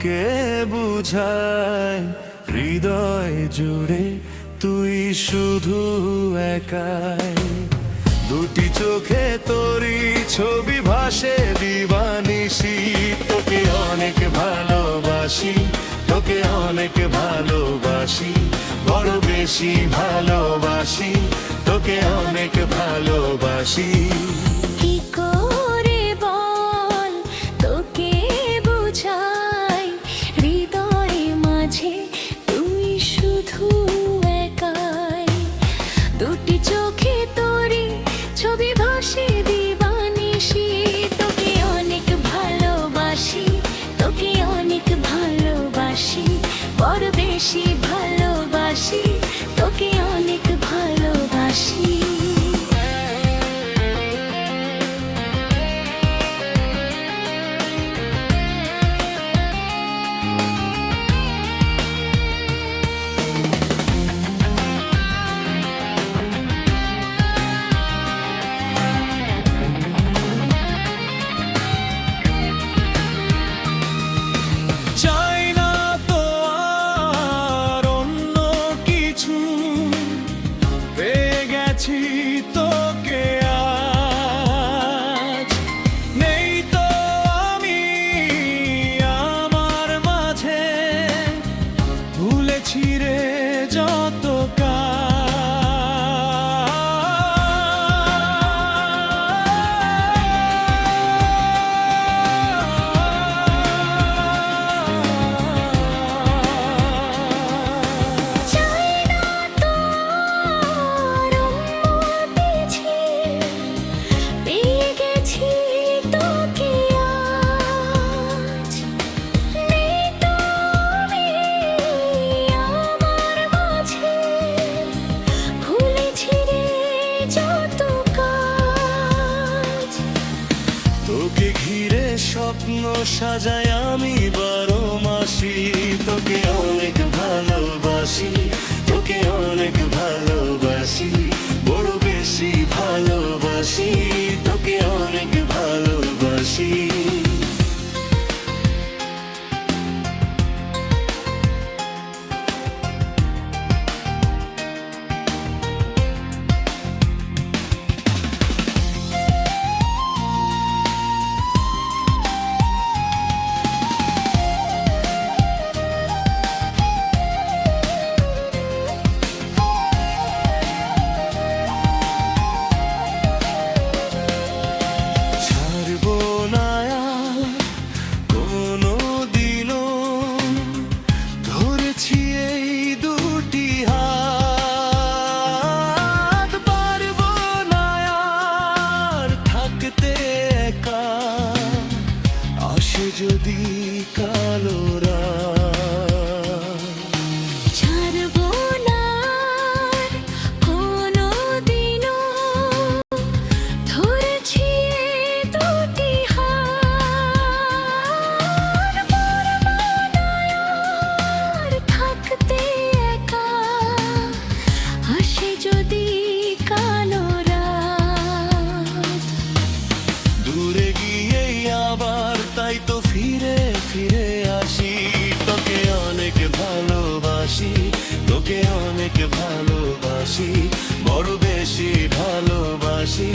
তোকে বুঝায় হৃদয় জুড়ে তুই শুধু একাই। দুটি চোখে তোরই ছবি ভাসে দিবানিশি, তোকে অনেক ভালোবাসি, তোকে অনেক ভালোবাসি, বড় বেশি ভালোবাসি, তোকে অনেক ভালোবাসি। কি করে বল তোকে বুঝাই হৃদয় মাঝে তুই শুধু একাই। দুটি চোখে তোরই ছবি ভাসে দিবানিশি, তোকে অনেক ভালোবাসি, তোকে অনেক ভালোবাসি, বড় বেশি ভালোবাসি, তোকে অনেক ভালোবাসি। চাই না তো আর অন্য কিছু, পেয়ে গেছি তোকে আজ। নেই তো আমি আমার মাঝে, ভুলেছি রে যত তোকে ঘিরে স্বপ্ন সাজাই আমি 12 মাসি, তোকে অনেক ভালোবাসি, তোকে অনেক ভালোবাসি, বড় বেশি ভালোবাসি, তোকে অনেক ভালোবাসি। যদি কালো ছাড়বো না কোনোদিনও, ধরেছি দুটি হাত, পারবো না আর থাকতে একা, আসে যদি কালো রাত। দূরে গিয়ে আবার তাই তো ফিরে ফিরে আসি, তোকে অনেক ভালোবাসি, তোকে অনেক ভালোবাসি, বড় বেশি ভালোবাসি,